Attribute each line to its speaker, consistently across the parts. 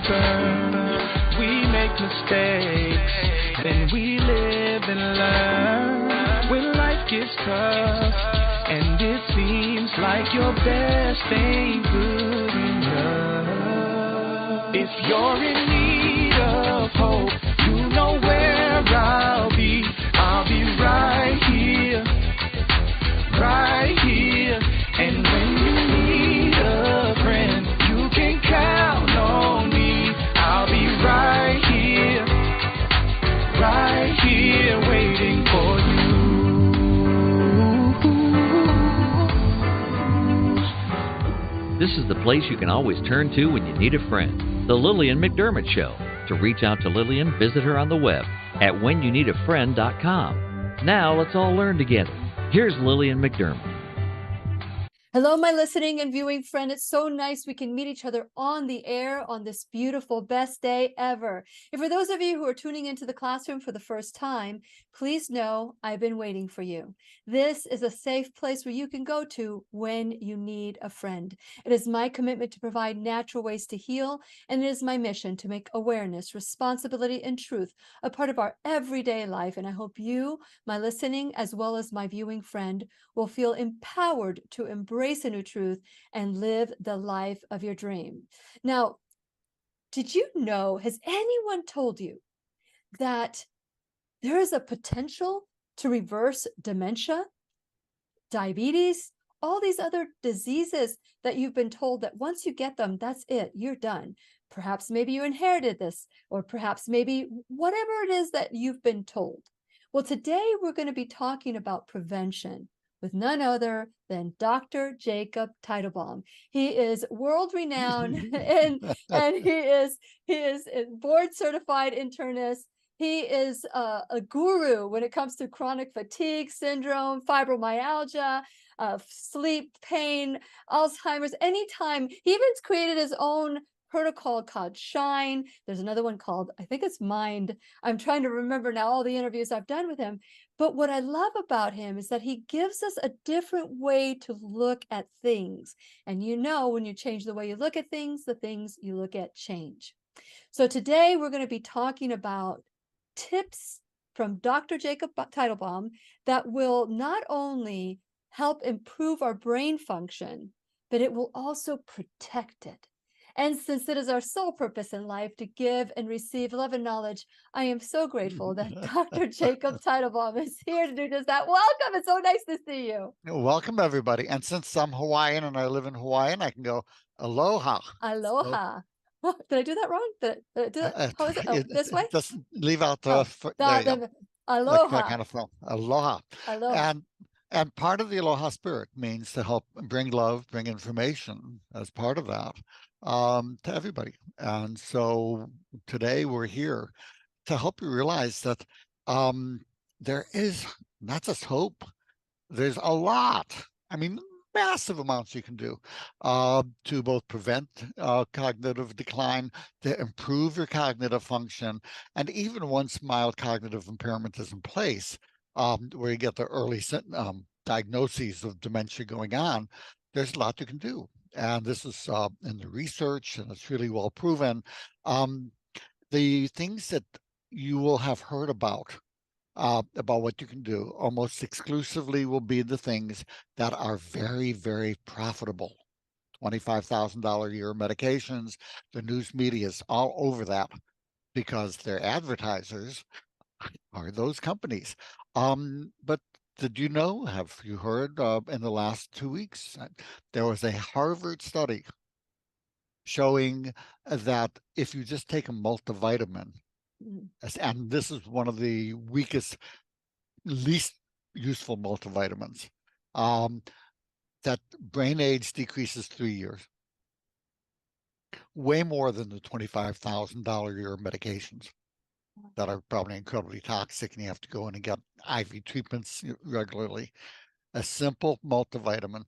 Speaker 1: turn. We make mistakes, then we live and learn. When life gets tough, and it seems like your best ain't good enough. If you're in need of hope, you know where I'll be. I'll be right here, right here. And when you need a friend, you can count on me. I'll be right here, waiting for you.
Speaker 2: This is the place you can always turn to when you need a friend. The Lillian McDermott Show. To reach out to Lillian, visit her on the web at whenyouneedafriend.com. Now let's all learn together. Here's Lillian McDermott.
Speaker 3: Hello, my listening and viewing friend. It's so nice we can meet each other on the air on this beautiful best day ever. And for those of you who are tuning into the classroom for the first time, please know I've been waiting for you. This is a safe place where you can go to when you need a friend. It is my commitment to provide natural ways to heal, and it is my mission to make awareness, responsibility, and truth a part of our everyday life. And I hope you, my listening, as well as my viewing friend, will feel empowered to embrace a new truth and live the life of your dream. Now, did you know, has anyone told you that there is a potential to reverse dementia, diabetes, all these other diseases that you've been told that once you get them, that's it, you're done? Perhaps maybe you inherited this, or perhaps maybe whatever it is that you've been told. Well, today we're going to be talking about prevention with none other than Dr. Jacob Teitelbaum. He is world renowned and he is a board certified internist. He is a guru when it comes to chronic fatigue syndrome, fibromyalgia, sleep pain, Alzheimer's. Anytime, he even created his own protocol called S.H.I.N.E. There's another one called, I think it's Mind. I'm trying to remember now all the interviews I've done with him. But what I love about him is that he gives us a different way to look at things. And you know, when you change the way you look at things, the things you look at change. So today we're going to be talking about tips from Dr. Jacob Teitelbaum that will not only help improve our brain function, but it will also protect it. And since it is our sole purpose in life to give and receive love and knowledge, I am so grateful that Dr. Jacob Teitelbaum is here to do just that. Welcome. It's so nice to see you.
Speaker 4: Welcome, everybody. And since I'm Hawaiian and I live in Hawaii, I can go aloha.
Speaker 3: Aloha. So, did I do that wrong? Did I do that? How is it? Oh, this way?
Speaker 4: Just leave out the...
Speaker 3: Aloha.
Speaker 4: Like kind of flow. Aloha.
Speaker 3: Aloha.
Speaker 4: And part of the aloha spirit means to help bring love, bring information as part of that. To everybody. And so today we're here to help you realize that there is not just hope, there's a lot, massive amounts you can do to both prevent cognitive decline, to improve your cognitive function, and even once mild cognitive impairment is in place, where you get the early diagnoses of dementia going on, there's a lot you can do. And this is in the research, and it's really well proven. The things that you will have heard about what you can do almost exclusively will be the things that are very, very profitable. $25,000 a year medications, the news media is all over that because their advertisers are those companies. But did you know, have you heard in the last 2 weeks, there was a Harvard study showing that if you just take a multivitamin, and this is one of the weakest, least useful multivitamins, that brain age decreases 3 years. Way more than the $25,000 a year medications that are probably incredibly toxic, and you have to go in and get IV treatments regularly. A simple multivitamin.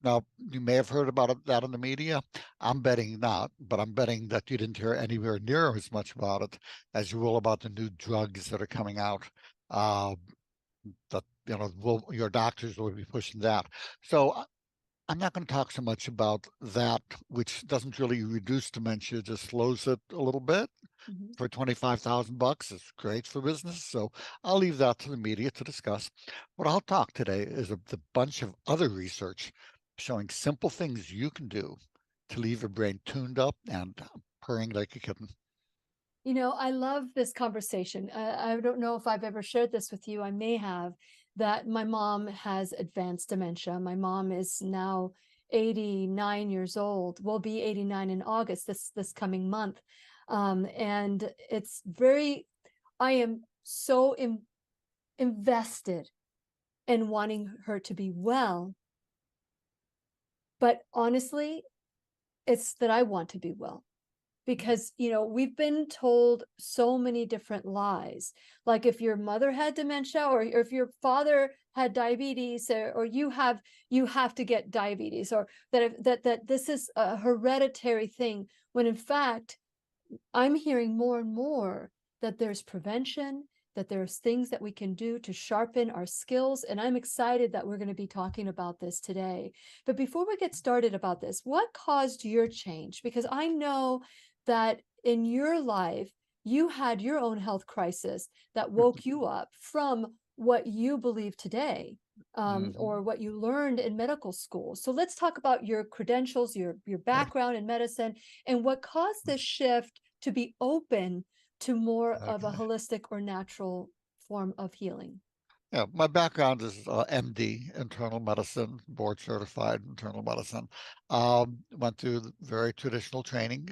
Speaker 4: Now, you may have heard about that in the media. I'm betting not, but I'm betting that you didn't hear anywhere near as much about it as you will about the new drugs that are coming out. That your doctors will be pushing that. So I'm not going to talk so much about that, which doesn't really reduce dementia, just slows it a little bit. For 25,000 bucks, it's great for business. So I'll leave that to the media to discuss. What I'll talk today is the bunch of other research showing simple things you can do to leave your brain tuned up and purring like a kitten.
Speaker 3: You know, I love this conversation. I don't know if I've ever shared this with you. I may have, that my mom has advanced dementia. My mom is now 89 years old. Will be 89 in August, this coming month. And it's very, I am so invested in wanting her to be well. But honestly, it's that I want to be well. Because, you know, we've been told so many different lies. Like if your mother had dementia, or if your father had diabetes, or you have to get diabetes, or that this is a hereditary thing, when in fact I'm hearing more and more that there's prevention, that there's things that we can do to sharpen our skills. And I'm excited that we're going to be talking about this today. But before we get started about this, what caused your change? Because I know that in your life, you had your own health crisis that woke you up from what you believe today, or what you learned in medical school. So let's talk about your credentials, your background in medicine, and what caused this shift to be open to more of a
Speaker 4: Okay.
Speaker 3: holistic or natural form of healing.
Speaker 4: Yeah, my background is MD, internal medicine, board certified internal medicine. Went through very traditional training.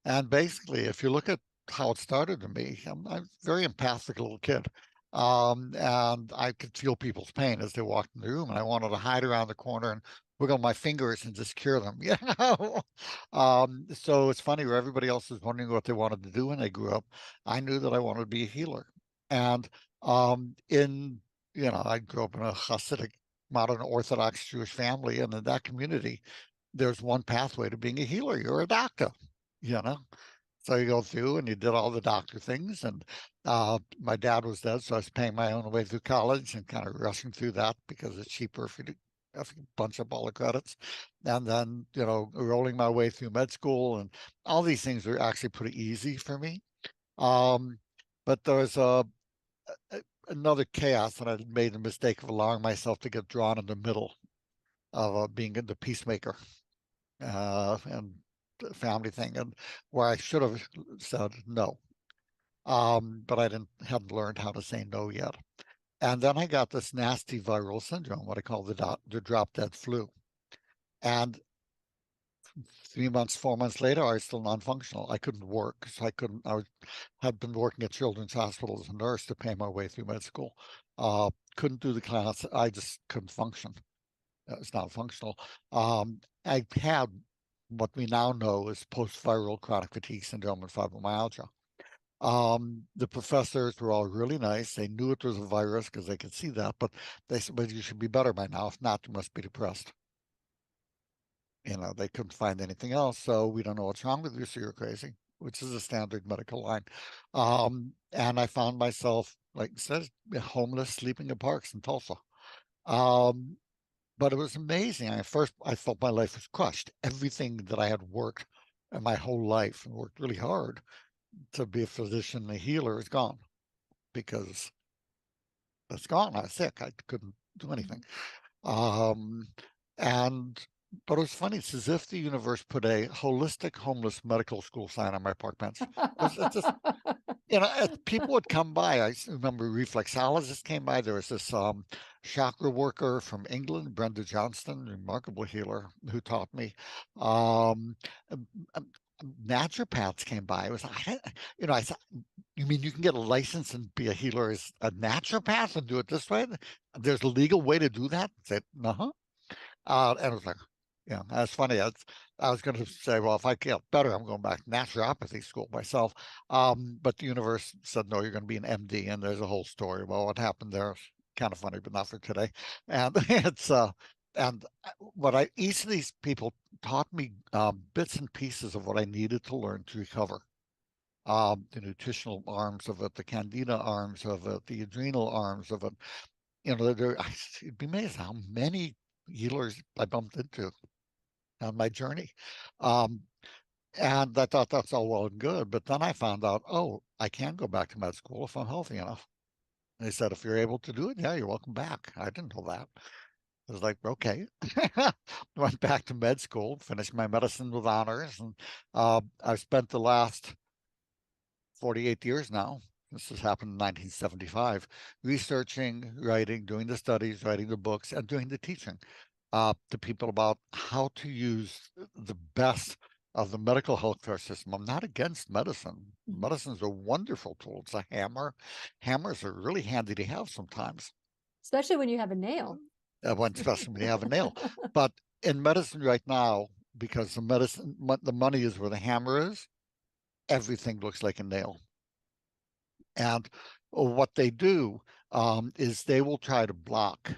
Speaker 4: And basically, if you look at how it started to me, I'm a very empathic little kid. And I could feel people's pain as they walked in the room, and I wanted to hide around the corner and wiggle my fingers and just cure them. So it's funny where everybody else is wondering what they wanted to do when they grew up. I knew that I wanted to be a healer. And in I grew up in a Hasidic, modern Orthodox Jewish family, and in that community, there's one pathway to being a healer. You're a doctor, you know. So you go through and you did all the doctor things, and my dad was dead, so I was paying my own way through college and kind of rushing through that because it's cheaper if you bunch up all the credits, and then rolling my way through med school, and all these things were actually pretty easy for me. Um, but there was another chaos, and I made the mistake of allowing myself to get drawn in the middle of being the peacemaker and the family thing, and where I should have said no, but I hadn't learned how to say no yet. And then I got this nasty viral syndrome, what I call the drop dead flu, and 3 months, 4 months later, I was still non-functional. I couldn't work, so I couldn't. Had been working at Children's Hospital as a nurse to pay my way through med school. Couldn't do the class. I just couldn't function. It's not functional. I had what we now know is post-viral chronic fatigue syndrome and fibromyalgia. The professors were all really nice. They knew it was a virus because they could see that, but they said, "But you should be better by now. If not, you must be depressed." They couldn't find anything else, so we don't know what's wrong with you, so you're crazy, which is a standard medical line. And I found myself, like I said, homeless, sleeping in parks in Tulsa. Um, but it was amazing. First, I felt my life was crushed. Everything that I had worked in my whole life and worked really hard to be a physician and a healer is gone because it's gone. I was sick. I couldn't do anything. Um, and but it was funny. It's as if the universe put a holistic homeless medical school sign on my park bench. It's just people would come by. I remember reflexologists came by. There was this chakra worker from England, Brenda Johnston, remarkable healer, who taught me. Um, um, um, Naturopaths came by. It was, I said, you mean you can get a license and be a healer as a naturopath and do it this way? There's a legal way to do that? I said, uh-huh. And it was like, yeah, that's funny. I was going to say, well, if I get better, I'm going back to naturopathy school myself. But the universe said, no, you're going to be an MD. And there's a whole story about what happened there. Kind of funny, but not for today. And and each of these people taught me bits and pieces of what I needed to learn to recover. The nutritional arms of it, the candida arms of it, the adrenal arms of it. It'd be amazing how many healers I bumped into on my journey. Um, and I thought that's all well and good. But then I found out, oh, I can go back to med school if I'm healthy enough. And they said, if you're able to do it, yeah, you're welcome back. I didn't know that. I was like, okay. Went back to med school, finished my medicine with honors, and I've spent the last 48 years now. This has happened in 1975, researching, writing, doing the studies, writing the books, and doing the teaching to people about how to use the best of the medical healthcare system. I'm not against medicine. Medicine is a wonderful tool. It's a hammer. Hammers are really handy to have sometimes.
Speaker 3: Especially when you have a nail.
Speaker 4: Especially when you have a nail. But in medicine right now, because the money is where the hammer is, everything looks like a nail. And what they do is they will try to block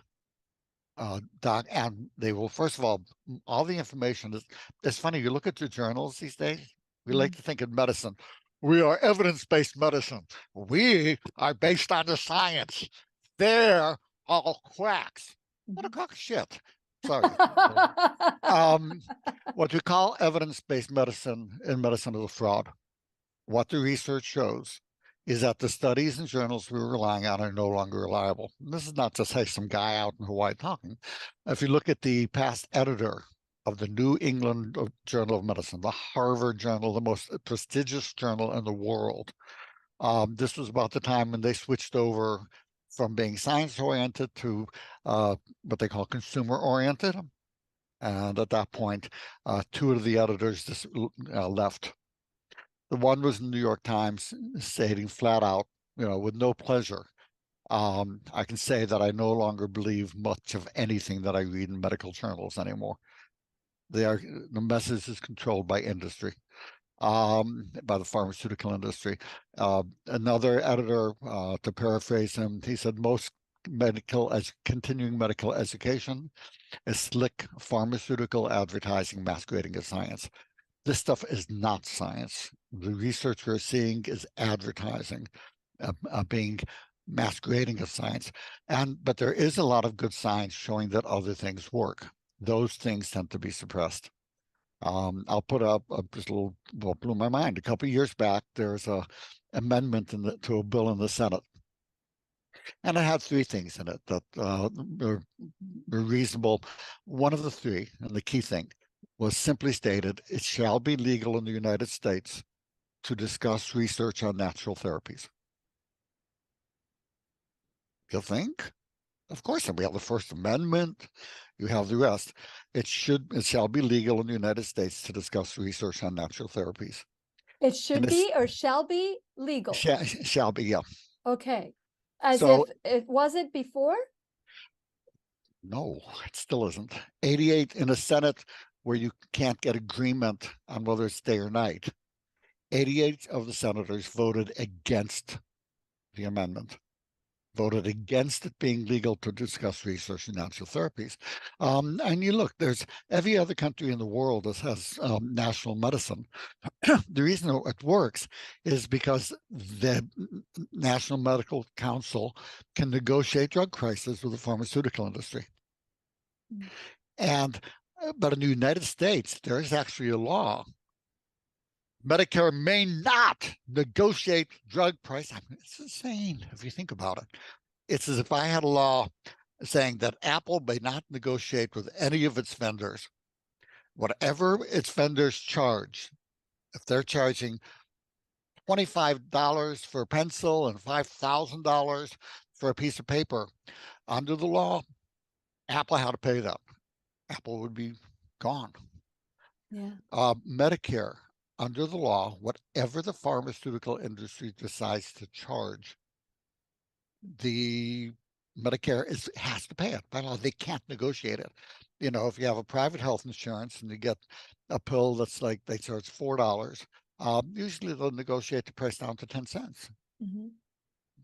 Speaker 4: and they will, first of all the information is, it's funny, you look at the journals these days, we like to think in medicine, we are evidence-based medicine. We are based on the science. They're all quacks. What a crock of shit. Sorry. What we call evidence-based medicine in medicine is a fraud. What the research shows is that the studies and journals we're relying on are no longer reliable. And this is not just, hey, some guy out in Hawaii talking. If you look at the past editor of the New England Journal of Medicine, the Harvard Journal, the most prestigious journal in the world, this was about the time when they switched over from being science-oriented to what they call consumer-oriented. And at that point, two of the editors just left. The one was in the New York Times stating flat out, with no pleasure, I can say that I no longer believe much of anything that I read in medical journals anymore. The message is controlled by industry, by the pharmaceutical industry. Another editor, to paraphrase him, he said, most continuing medical education is slick pharmaceutical advertising masquerading as science. This stuff is not science. The research we're seeing is advertising, being masquerading as science. But there is a lot of good science showing that other things work. Those things tend to be suppressed. I'll put up just a little, what blew my mind. A couple of years back, there's a amendment to a bill in the Senate. And it had three things in it that were reasonable. One of the three, and the key thing, was simply stated, it shall be legal in the United States to discuss research on natural therapies. You think? Of course, we have the First Amendment, you have the rest. It shall be legal in the United States to discuss research on natural therapies.
Speaker 3: It should be or shall be legal?
Speaker 4: Shall be, yeah.
Speaker 3: Okay. As if it wasn't before?
Speaker 4: No, it still isn't. 88 in a Senate where you can't get agreement on whether it's day or night. 88 of the senators voted against the amendment, voted against it being legal to discuss research in natural therapies. And you look, there's every other country in the world that has national medicine. The reason it works is because the National Medical Council can negotiate drug prices with the pharmaceutical industry. But in the United States, there is actually a law. Medicare may not negotiate drug price. I mean, it's insane if you think about it. It's as if I had a law saying that Apple may not negotiate with any of its vendors. Whatever its vendors charge, if they're charging $25 for a pencil and $5,000 for a piece of paper, under the law, Apple had to pay that. Apple would be gone.
Speaker 3: Yeah.
Speaker 4: Medicare, under the law, whatever the pharmaceutical industry decides to charge, the Medicare has to pay it. By law, they can't negotiate it. If you have a private health insurance and you get a pill that's like they charge $4, usually they'll negotiate the price down to 10 cents. Mm-hmm.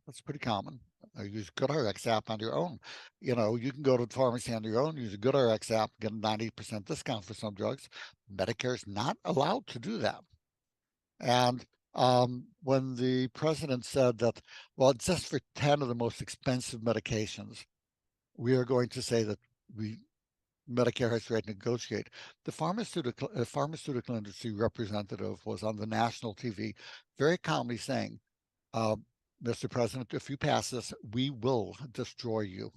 Speaker 4: That's pretty common. Use GoodRx app on your own. You can go to the pharmacy on your own, use a GoodRx app, get a 90% discount for some drugs. Medicare is not allowed to do that. And when the president said that, well, just for 10 of the most expensive medications, we are going to say that we Medicare has tried to negotiate. The pharmaceutical industry representative was on the national TV very calmly saying, Mr. President, if you pass this, we will destroy you.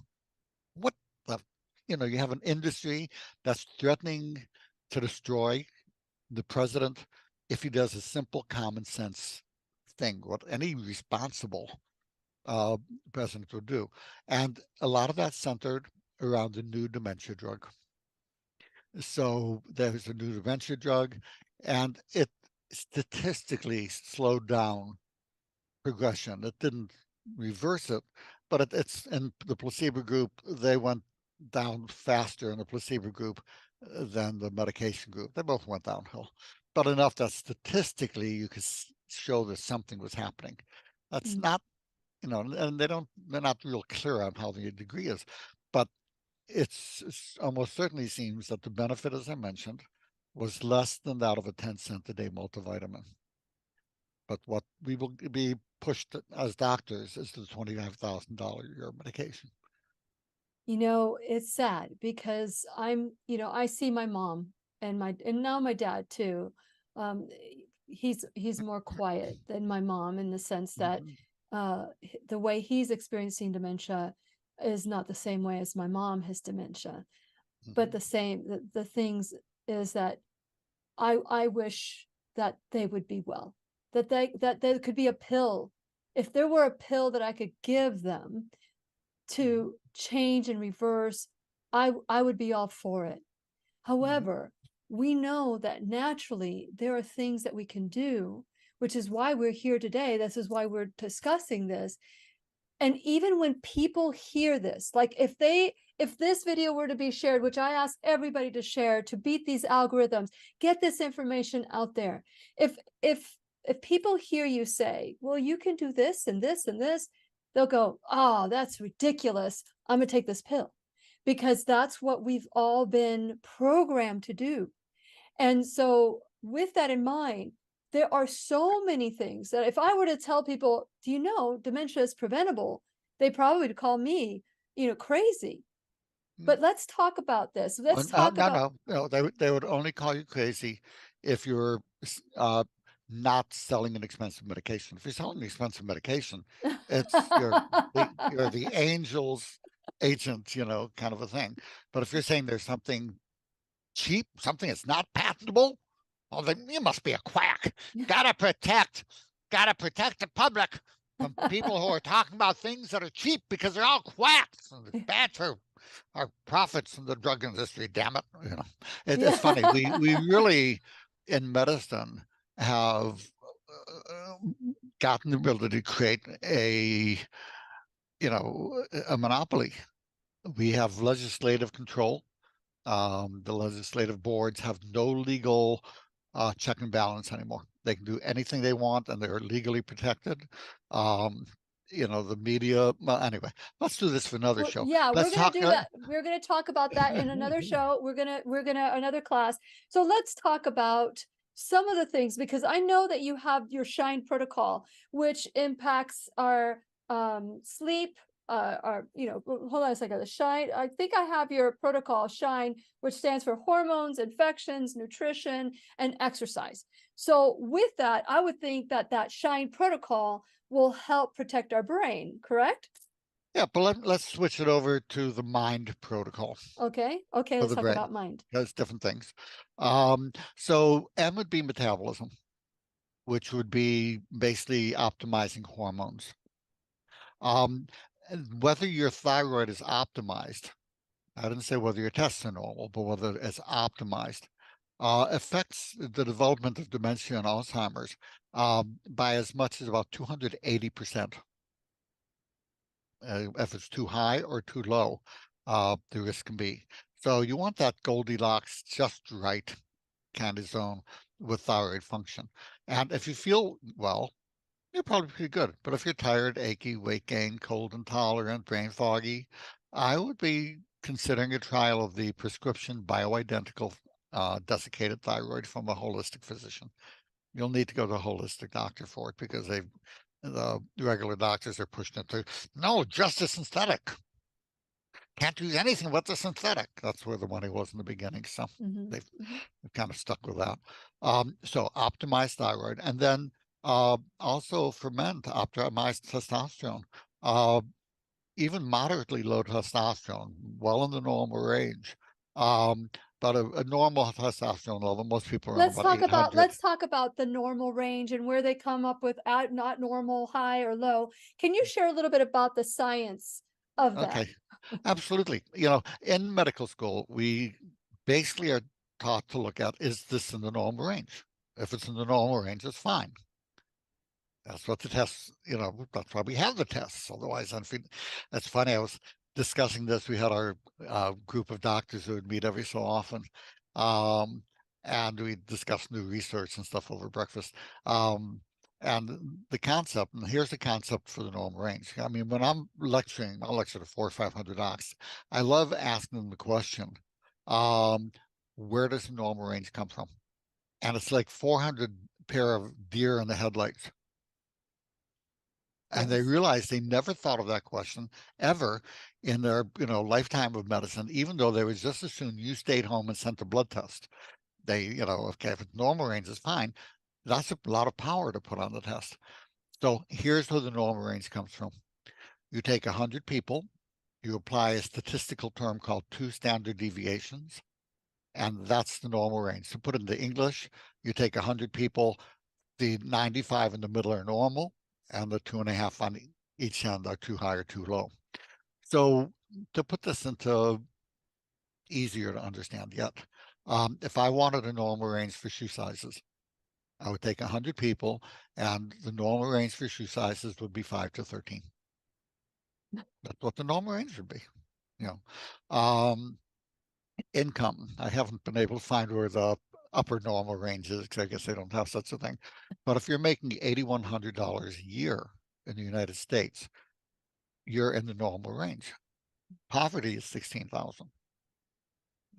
Speaker 4: What the, you have an industry that's threatening to destroy the president if he does a simple common sense thing, what any responsible president would do. And a lot of that's centered around the new dementia drug. So there's a new dementia drug, and it statistically slowed down progression. It didn't reverse it, but it's in the placebo group, they went down faster in the placebo group than the medication group. They both went downhill, but enough that statistically you could show that something was happening. That's not, and they're not real clear on how the degree is, but it's almost certainly seems that the benefit, as I mentioned, was less than that of a 10-cent a day multivitamin. But what we will be pushed as doctors is the $25,000 a year medication.
Speaker 3: It's sad because I see my mom and now my dad too. He's more quiet than my mom in the sense that the way he's experiencing dementia is not the same way as my mom has dementia. But the things is that I wish that they would be well, that there could be a pill. If there were a pill that I could give them to change and reverse, I would be all for it. However, we know that naturally there are things that we can do, which is why we're here today. This is why we're discussing this. And even when people hear this, like if this video were to be shared, which I ask everybody to share to beat these algorithms, get this information out there. If people hear you say, well, you can do this and this and this, they'll go, oh, that's ridiculous. I'm gonna take this pill, because that's what we've all been programmed to do. And so with that in mind, there are so many things that if I were to tell people, do you know dementia is preventable, they probably would call me, crazy. But let's talk about this. Let's talk about.
Speaker 4: No. They would only call you crazy if you're not selling an expensive medication. If you're selling an expensive medication, it's you're the angel's agent, kind of a thing. But if you're saying there's something cheap, something that's not patentable, well, then you must be a quack. Gotta protect the public from people who are talking about things that are cheap because they're all quacks and it's bad for our profits in the drug industry. Damn it! It's funny. We really in medicine have gotten the ability to create a monopoly. We have legislative control. The legislative boards have no legal check and balance anymore. They can do anything they want, and they're legally protected. The media. Well, anyway, let's do this for another show.
Speaker 3: Yeah,
Speaker 4: we're
Speaker 3: going to do that. We're going to talk about that in another show. We're gonna another class. So let's talk about some of the things, because I know that you have your S.H.I.N.E protocol, which impacts our sleep. Hold on a second. The S.H.I.N.E, I think I have your protocol S.H.I.N.E, which stands for hormones, infections, nutrition, and exercise. So with that, I would think that S.H.I.N.E protocol will help protect our brain, correct?
Speaker 4: Yeah, but let's switch it over to the mind protocol.
Speaker 3: Okay, let's talk about mind.
Speaker 4: That's different things. So M would be metabolism, which would be basically optimizing hormones. Whether your thyroid is optimized, I didn't say whether your tests are normal, but whether it's optimized, affects the development of dementia and Alzheimer's by as much as about 280%. If it's too high or too low, the risk can be. So you want that Goldilocks just right kind of zone with thyroid function. And if you feel well, you're probably pretty good. But if you're tired, achy, weight gain, cold intolerant, brain foggy, I would be considering a trial of the prescription bioidentical desiccated thyroid from a holistic physician. You'll need to go to a holistic doctor for it, because the regular doctors are pushing it through. No, just a synthetic. can't use anything but the synthetic. That's where the money was in the beginning. So they've kind of stuck with that. So optimize thyroid, and then also for men to optimize testosterone. Even moderately low testosterone, well in the normal range. But a normal testosterone level, most people are around about 800.
Speaker 3: Let's talk about the normal range and where they come up with not normal, high or low. Can you share a little bit about the science of that?
Speaker 4: Okay, absolutely. In medical school, we basically are taught to look at, is this in the normal range? If it's in the normal range, it's fine. That's what the tests, that's why we have the tests. Otherwise, that's funny. I was discussing this. We had our group of doctors who would meet every so often. And we discussed new research and stuff over breakfast. And the concept, and here's the concept for the normal range. I mean, when I'm lecturing, I'll lecture to 400 or 500 docs. I love asking them the question, where does the normal range come from? And it's like 400 pair of deer in the headlights. And they realized they never thought of that question ever in their, lifetime of medicine, even though they would just as soon you stayed home and sent a blood test. They, okay, if it's normal range is fine. That's a lot of power to put on the test. So here's where the normal range comes from. You take 100 people, you apply a statistical term called 2 standard deviations, and that's the normal range. To put it into English, you take 100 people, the 95 in the middle are normal, and the 2.5 on each end are too high or too low. So to put this into easier to understand yet, if I wanted a normal range for shoe sizes, I would take 100 people, and the normal range for shoe sizes would be 5 to 13. That's what the normal range would be. Income, I haven't been able to find where the upper normal range is, because I guess they don't have such a thing. But if you're making $8,100 a year in the United States, you're in the normal range. Poverty is 16,000.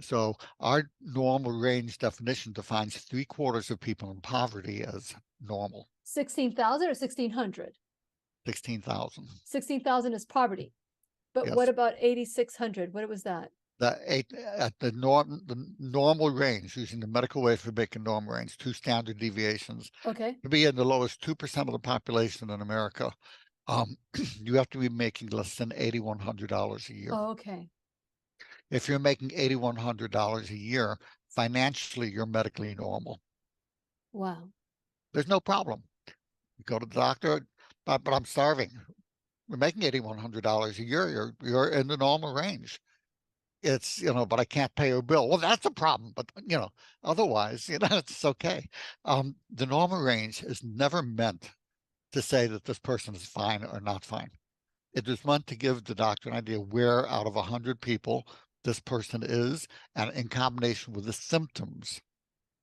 Speaker 4: So our normal range definition defines 3/4 of people in poverty as normal.
Speaker 3: 16,000 or 1,600?
Speaker 4: 16,000.
Speaker 3: 16,000 is poverty. But
Speaker 4: Yes.
Speaker 3: what about 8,600? What was that?
Speaker 4: The normal range, using the medical way for making normal range, 2 standard deviations.
Speaker 3: Okay.
Speaker 4: To be in the lowest 2% of the population in America, you have to be making less than $8,100 a year.
Speaker 3: Oh, okay.
Speaker 4: If you're making $8,100 a year, financially, you're medically normal.
Speaker 3: Wow.
Speaker 4: There's no problem. You go to the doctor, but I'm starving. We're making $8,100 a year. You're in the normal range. It's, but I can't pay a bill. Well, that's a problem. But, otherwise, it's okay. The normal range is never meant to say that this person is fine or not fine. It is meant to give the doctor an idea where out of 100 people this person is, and in combination with the symptoms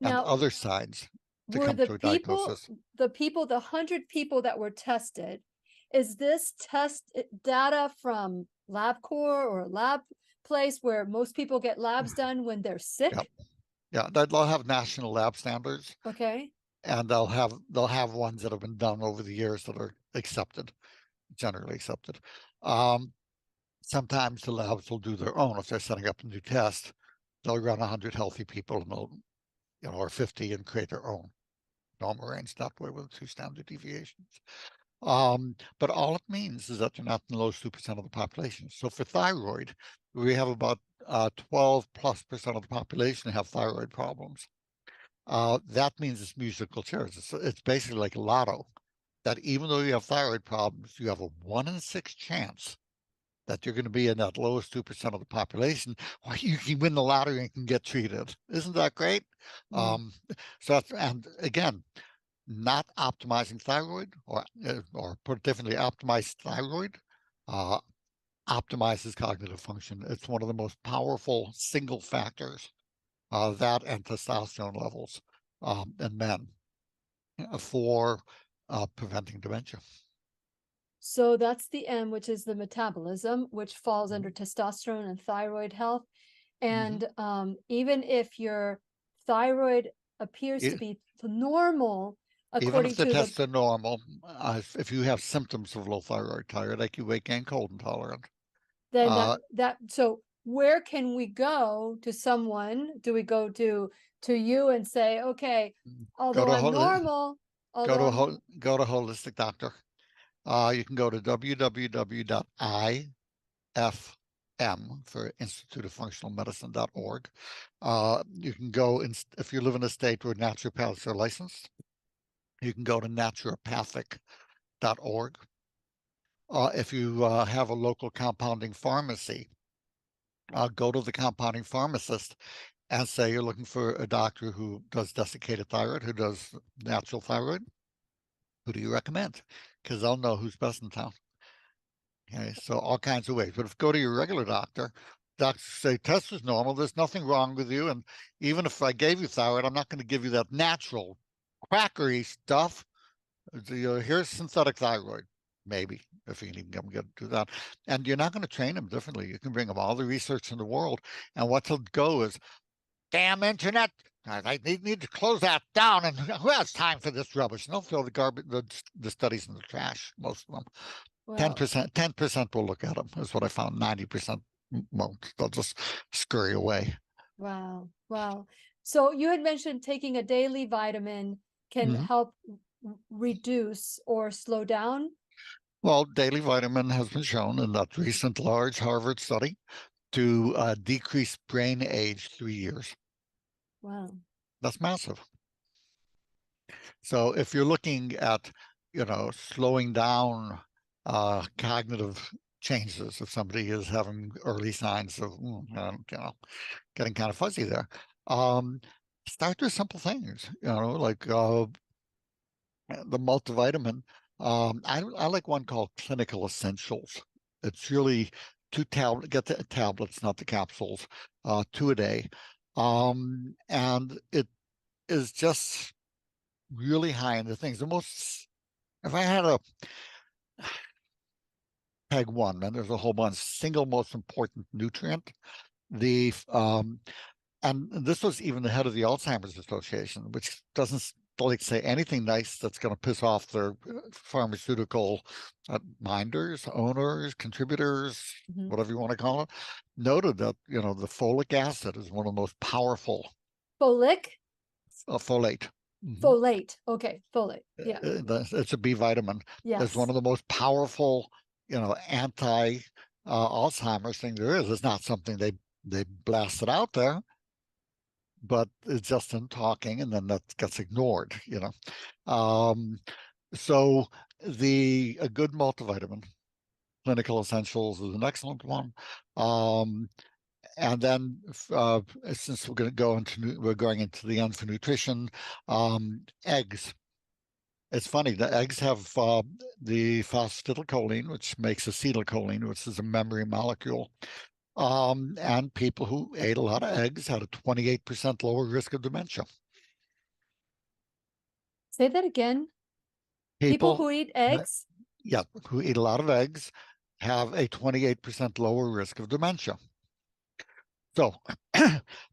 Speaker 4: and other signs to come to a diagnosis.
Speaker 3: The 100 people that were tested, is this test data from LabCorp or lab place where most people get labs done when they're sick?
Speaker 4: Yeah, they'll have national lab standards.
Speaker 3: Okay.
Speaker 4: And they'll have ones that have been done over the years that are accepted, generally accepted. Sometimes the labs will do their own. If they're setting up a new test, they'll run 100 healthy people and they'll, or 50, and create their own normal range that way with 2 standard deviations. But all it means is that you're not in the lowest 2% of the population. So for thyroid, we have about 12+% of the population have thyroid problems. That means it's musical chairs. It's basically like lotto, that even though you have thyroid problems, you have a 1 in 6 chance that you're going to be in that lowest 2% of the population. Well, you can win the lottery and can get treated. Isn't that great? So that's, and again, not optimizing thyroid, or put it differently, optimized thyroid optimizes cognitive function. It's one of the most powerful single factors, that and testosterone levels in men, for preventing dementia.
Speaker 3: So that's the M, which is the metabolism, which falls under testosterone and thyroid health. And even if your thyroid appears to be normal,
Speaker 4: even if the tests are normal, if you have symptoms of low thyroid, like you weight gain, cold intolerant,
Speaker 3: then so where can we go to someone? Do we go to you and say, okay, although I'm normal,
Speaker 4: go to a holistic doctor. You can go to www.ifm for Institute of Functional Medicine.org. You can go if you live in a state where naturopaths are licensed, you can go to naturopathic.org. If you have a local compounding pharmacy, go to the compounding pharmacist and say you're looking for a doctor who does desiccated thyroid, who does natural thyroid. Who do you recommend? Because they'll know who's best in town. Okay, so all kinds of ways. But if you go to your regular doctor, doctors say test is normal, there's nothing wrong with you, and even if I gave you thyroid, I'm not going to give you that natural quackery stuff. Here's synthetic thyroid, maybe, if you can even get to that. And you're not going to train them differently. You can bring them all the research in the world, and what they'll go is, damn internet, I need to close that down, and who has time for this rubbish? And they'll throw the garbage, the studies in the trash, most of them. 10% will look at them, is what I found. 90% won't. They'll just scurry away.
Speaker 3: Wow. So you had mentioned taking a daily vitamin can help reduce or slow down.
Speaker 4: Well, daily vitamin has been shown in that recent large Harvard study to decrease brain age 3 years.
Speaker 3: Wow.
Speaker 4: That's massive. So if you're looking at, slowing down cognitive changes, if somebody is having early signs of, getting kind of fuzzy there, start with simple things, like the multivitamin. I like one called Clinical Essentials. It's really get the tablets, not the capsules, 2 a day. And it is just really high in the things. If I had a peg one, and there's a whole bunch, single most important nutrient, and this was even the head of the Alzheimer's Association, which doesn't say anything nice that's going to piss off their pharmaceutical minders, owners, contributors, whatever you want to call it, noted that, the folic acid is one of the most powerful.
Speaker 3: Folate. Folate. Okay, folate. Yeah.
Speaker 4: It's a B vitamin.
Speaker 3: Yes.
Speaker 4: It's one of the most powerful, anti Alzheimer's thing there is. It's not something they blasted out there, but it's just in talking, and then that gets ignored, So a good multivitamin, Clinical Essentials, is an excellent one. And then since we're going into the end for nutrition, eggs. It's funny, the eggs have the phosphatidylcholine, which makes acetylcholine, which is a memory molecule. And people who ate a lot of eggs had a 28% lower risk of dementia.
Speaker 3: Say that again. People who eat eggs?
Speaker 4: Yeah, who eat a lot of eggs have a 28% lower risk of dementia. So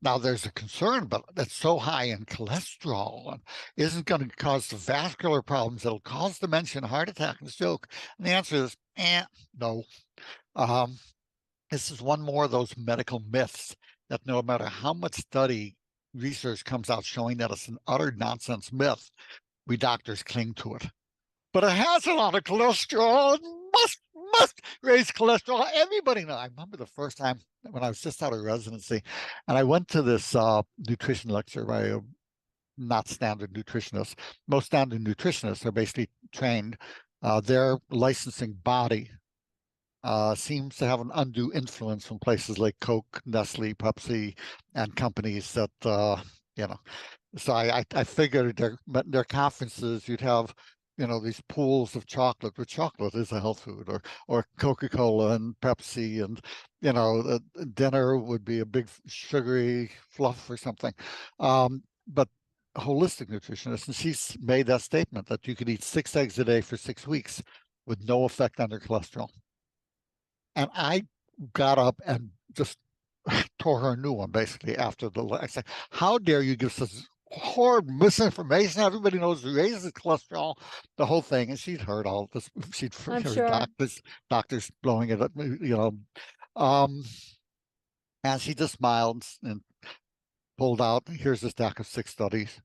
Speaker 4: now there's a concern, but that's so high in cholesterol and isn't going to cause the vascular problems that'll cause dementia, heart attack, and stroke. And the answer is, no. This is one more of those medical myths that no matter how much research comes out showing that it's an utter nonsense myth, we doctors cling to it. But it has a lot of cholesterol. It must raise cholesterol. Everybody knows. I remember the first time when I was just out of residency, and I went to this nutrition lecture by a not standard nutritionist. Most standard nutritionists are basically trained. Their licensing body seems to have an undue influence from places like Coke, Nestle, Pepsi, and companies that, So I figured their conferences, you'd have, these pools of chocolate, but chocolate is a health food, or Coca-Cola and Pepsi, and, the dinner would be a big sugary fluff or something. But holistic nutritionist, and she's made that statement that you could eat 6 eggs a day for 6 weeks with no effect on your cholesterol. And I got up and just tore her a new one, basically, after I said, how dare you give such horrible misinformation? Everybody knows it raises cholesterol, the whole thing. And she'd heard all this. She'd heard
Speaker 3: sure.
Speaker 4: doctors blowing it up, And she just smiled and pulled out, here's a stack of 6 studies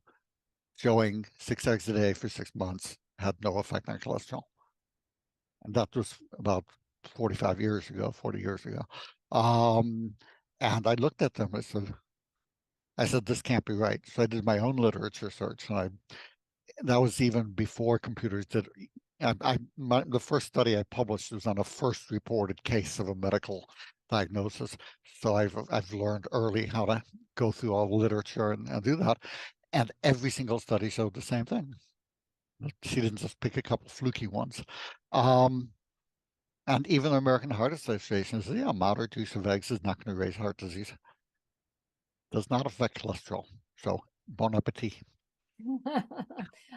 Speaker 4: showing 6 eggs a day for 6 months had no effect on cholesterol. And that was about 45 years ago, 40 years ago. And I looked at them. I said, this can't be right. So I did my own literature search, and that was even before computers did. The first study I published was on a first reported case of a medical diagnosis. So I've learned early how to go through all the literature and do that. And every single study showed the same thing. She didn't just pick a couple fluky ones. And even the American Heart Association says, yeah, moderate use of eggs is not going to raise heart disease. Does not affect cholesterol. So bon appetit.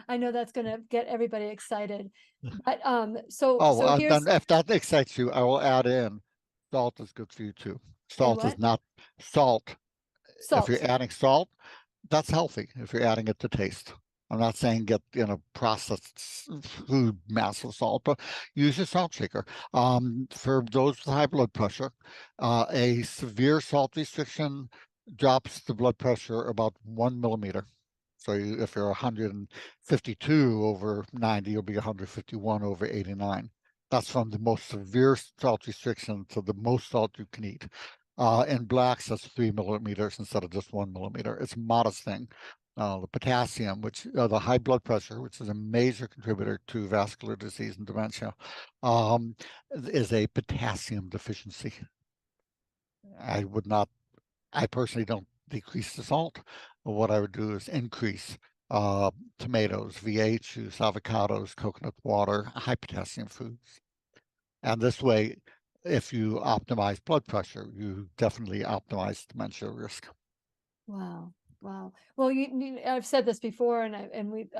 Speaker 3: I know that's going to get everybody excited. But so
Speaker 4: then
Speaker 3: here's
Speaker 4: if that excites you, I will add in salt is good for you too. Salt is not salt. If you're adding salt, that's healthy if you're adding it to taste. I'm not saying get processed food massive salt, but use your salt shaker. For those with high blood pressure, a severe salt restriction drops the blood pressure about 1 millimeter. So if you're 152 over 90, you'll be 151 over 89. That's from the most severe salt restriction to the most salt you can eat. In blacks, that's 3 millimeters instead of just 1 millimeter. It's a modest thing. The potassium, which the high blood pressure, which is a major contributor to vascular disease and dementia, is a potassium deficiency. I personally don't decrease the salt. What I would do is increase tomatoes, V8 juice, avocados, coconut water, high potassium foods. And this way, if you optimize blood pressure, you definitely optimize dementia risk.
Speaker 3: Wow. Wow. Well, I've said this before, and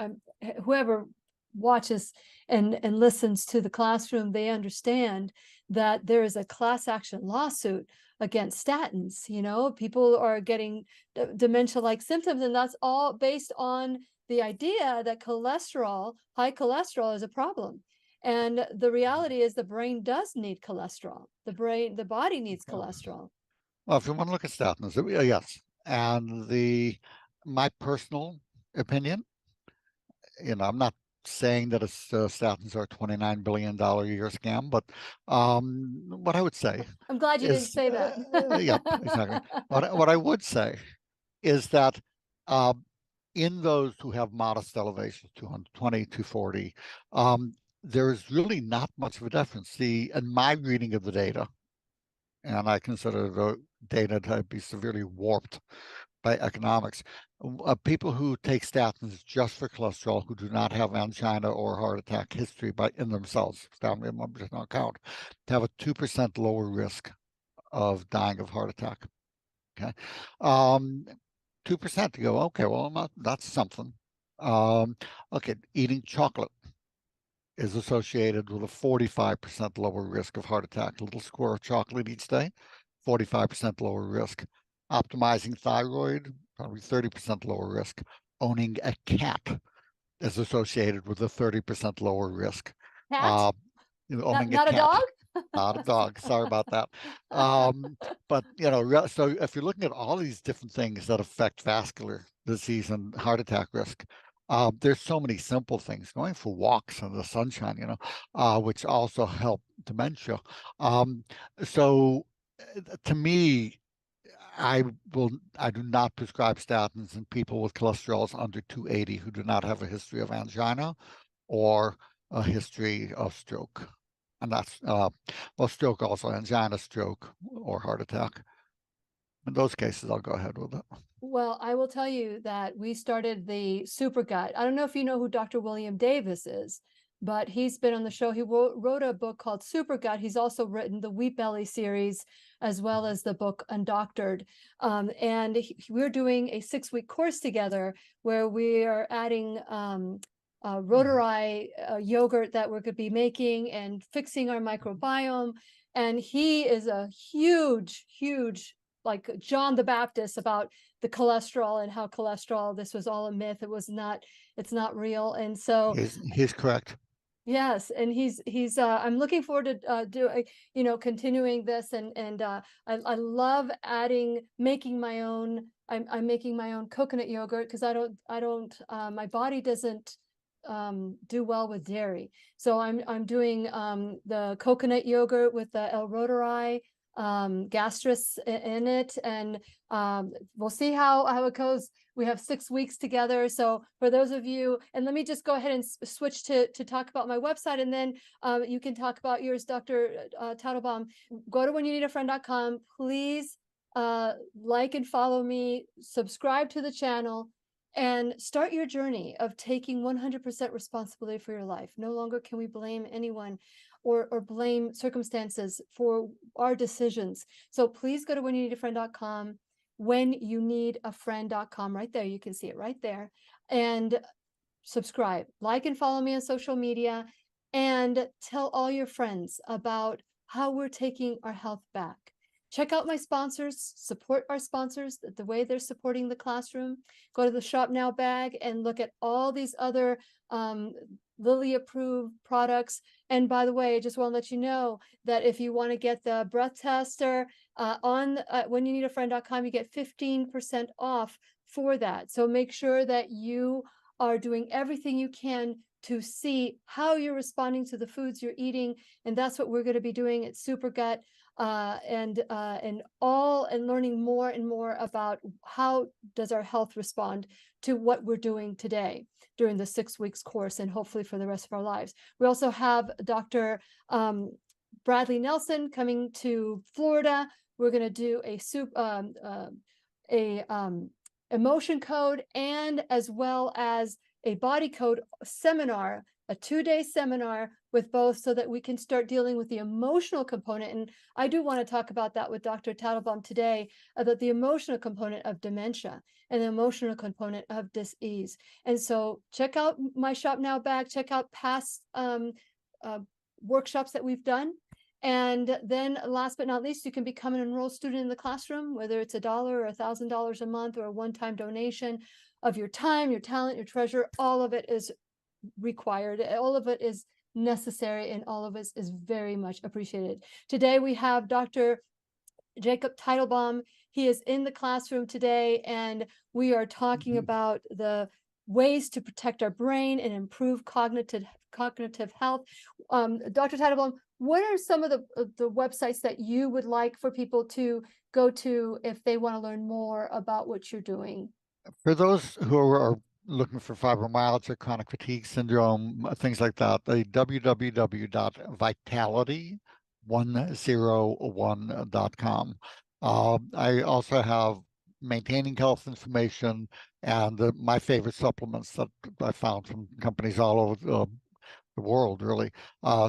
Speaker 3: whoever watches and listens to the classroom, they understand that there is a class action lawsuit against statins. People are getting dementia-like symptoms, and that's all based on the idea that high cholesterol is a problem. And the reality is the brain does need cholesterol. The body needs cholesterol.
Speaker 4: Well, if you want to look at statins, yes. And my personal opinion, I'm not saying that statins are a $29 billion a year scam, but what I would say,
Speaker 3: I'm glad you didn't say that.
Speaker 4: Yep, exactly. What I would say is that in those who have modest elevations, 220, 240, there's really not much of a difference. In my reading of the data, and I consider the data to be severely warped by economics, people who take statins just for cholesterol, who do not have angina or heart attack history in themselves, family members don't count, have a 2% lower risk of dying of heart attack. Okay, 2% to go. Okay, well, that's something. Okay, eating chocolate is associated with a 45% lower risk of heart attack. A little square of chocolate each day, 45% lower risk. Optimizing thyroid, probably 30% lower risk. Owning a cat is associated with a 30% lower risk.
Speaker 3: Cat?
Speaker 4: Owning
Speaker 3: not
Speaker 4: a cat.
Speaker 3: A dog?
Speaker 4: Not a dog. Sorry about that. But so if you're looking at all these different things that affect vascular disease and heart attack risk, there's so many simple things. Going for walks in the sunshine, which also help dementia. So to me, I do not prescribe statins in people with cholesterols under 280 who do not have a history of angina or a history of stroke. And that's, stroke also, angina, stroke, or heart attack. In those cases, I'll go ahead with it.
Speaker 3: Well, I will tell you that we started the Super Gut. I don't know if you know who Dr. William Davis is, but he's been on the show. He wrote a book called Super Gut. He's also written the Wheat Belly series, as well as the book Undoctored. And we're doing a 6-week course together where we are adding rotari yogurt that we're going to be making and fixing our microbiome. And he is a huge, like John the Baptist about the cholesterol and how cholesterol, this was all a myth. It's not real. And so
Speaker 4: he's correct.
Speaker 3: Yes, and he's I'm looking forward to continuing this, and I love making my own. I'm making my own coconut yogurt because I don't my body doesn't do well with dairy. So I'm doing the coconut yogurt with the L-reuteri gastrus in it, and we'll see how it goes. We have 6 weeks together. So for those of you, and let me just go ahead and switch to talk about my website, and then you can talk about yours, Dr. Teitelbaum. Go to whenyounneedafriend.com. Please like and follow me, subscribe to the channel, and start your journey of taking 100% responsibility for your life. No longer can we blame anyone or blame circumstances for our decisions. So please go to whenyounneedafriend.com, whenyounneedafriend.com, right there. You can see it right there. And subscribe, like and follow me on social media, and tell all your friends about how we're taking our health back. Check out my sponsors, support our sponsors the way they're supporting the classroom. Go to the Shop Now bag and look at all these other Lilly approved products. And by the way, I just want to let you know that if you want to get the breath tester on whenyounneedafriend.com, you get 15% off for that. So make sure that you are doing everything you can to see how you're responding to the foods you're eating. And that's what we're going to be doing at Super Gut. And learning more and more about how does our health respond to what we're doing today during the 6 weeks course, and hopefully for the rest of our lives. We also have Dr. Bradley Nelson coming to Florida. We're going to do a emotion code, and as well as a body code seminar, a 2-day seminar with both, so that we can start dealing with the emotional component. And I do want to talk about that with Dr. Teitelbaum today, about the emotional component of dementia and the emotional component of dis-ease. And so check out my Shop Now bag, check out past workshops that we've done. And then last but not least, you can become an enrolled student in the classroom, whether it's $1 or $1,000 a month, or a one-time donation of your time, your talent, your treasure. All of it is required. All of it is necessary, and all of it is very much appreciated. Today we have Dr. Jacob Teitelbaum. He is in the classroom today, and we are talking about the ways to protect our brain and improve cognitive health. Dr. Teitelbaum, what are some of the websites that you would like for people to go to if they want to learn more about what you're doing?
Speaker 4: For those who are looking for fibromyalgia, chronic fatigue syndrome, things like that, the www.vitality101.com. I also have maintaining health information and my favorite supplements that I found from companies all over the world, really.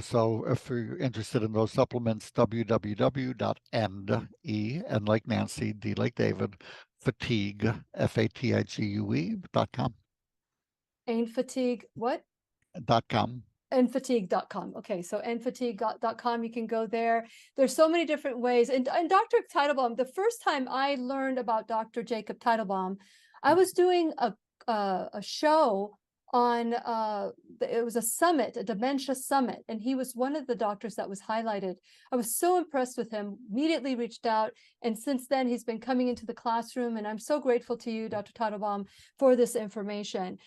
Speaker 4: So if you're interested in those supplements, www.end, N like Nancy, D like David, fatigue, FATIGUE.com.
Speaker 3: And fatigue, what?
Speaker 4: .com.
Speaker 3: nfatigue.com. Okay, so nfatigue.com, you can go there. There's so many different ways. And Dr. Teitelbaum, the first time I learned about Dr. Jacob Teitelbaum, I was doing a show on it was a summit, a dementia summit, and he was one of the doctors that was highlighted. I was so impressed with him, immediately reached out, and since then he's been coming into the classroom, and I'm so grateful to you, Dr. Teitelbaum, for this information.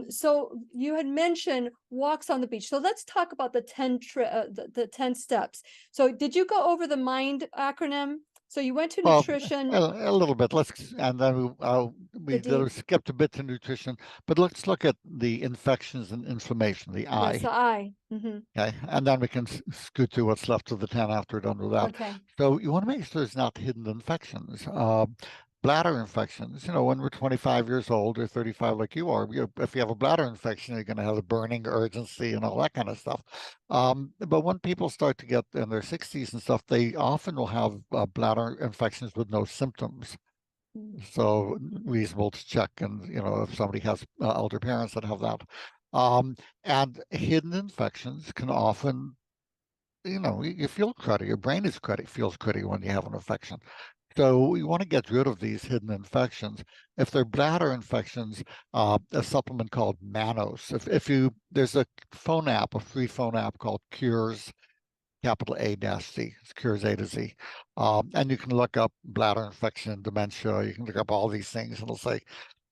Speaker 3: So you had mentioned walks on the beach. So let's talk about the 10 steps. So did you go over the MIND acronym? So you went to nutrition.
Speaker 4: A little bit. And then we skipped a bit to nutrition, but let's look at the infections and inflammation, the I.
Speaker 3: Yes, the I. Mm-hmm.
Speaker 4: Okay, and then we can scoot to what's left of the 10 after we're done with that.
Speaker 3: Okay.
Speaker 4: So you want to make sure there's not hidden infections. Bladder infections, when we're 25 years old or 35 like you are, if you have a bladder infection, you're going to have a burning urgency and all that kind of stuff. But when people start to get in their 60s and stuff, they often will have bladder infections with no symptoms. So reasonable to check, and if somebody has elder parents that have that. And hidden infections can often, you feel cruddy. Your brain is cruddy, feels cruddy when you have an infection. So we want to get rid of these hidden infections. If they're bladder infections, a supplement called Manos. There's a phone app, a free phone app called Cures, capital A-C. It's Cures A to Z. And you can look up bladder infection, dementia. You can look up all these things, and it'll say,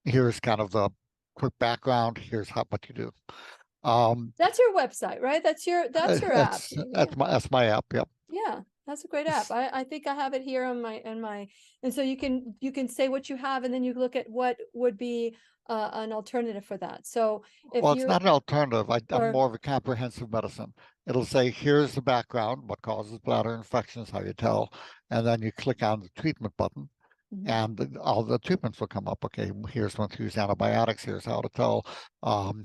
Speaker 4: here's kind of the quick background. Here's what you do.
Speaker 3: That's your website, right? That's your app.
Speaker 4: That's my app. Yep.
Speaker 3: Yeah, that's a great app. I think I have it here on my and so you can say what you have, and then you look at what would be an alternative for that. So if
Speaker 4: Well, it's not an alternative. I'm
Speaker 3: or
Speaker 4: more of a comprehensive medicine. It'll say, here's the background, what causes bladder infections, how you tell, and then you click on the treatment button, and all the treatments will come up. Okay, here's when to use antibiotics. Here's how to tell.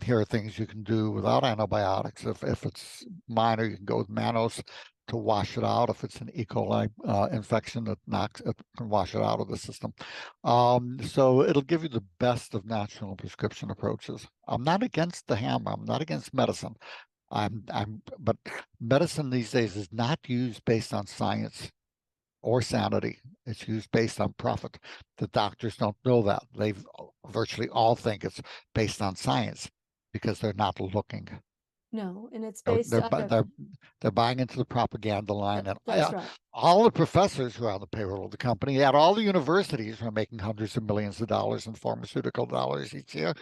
Speaker 4: Here are things you can do without antibiotics. If it's minor, you can go with Manos to wash it out. If it's an E. coli infection, it can wash it out of the system. So it'll give you the best of natural prescription approaches. I'm not against the hammer. I'm not against medicine. But medicine these days is not used based on science or sanity. It's used based on profit. The doctors don't know that. They virtually all think it's based on science because they're not looking.
Speaker 3: no, and it's
Speaker 4: So
Speaker 3: based
Speaker 4: they're buying into the propaganda line, and
Speaker 3: that's right.
Speaker 4: all the professors who are on the payroll of the company at all the universities who are making hundreds of millions of dollars in pharmaceutical dollars each year,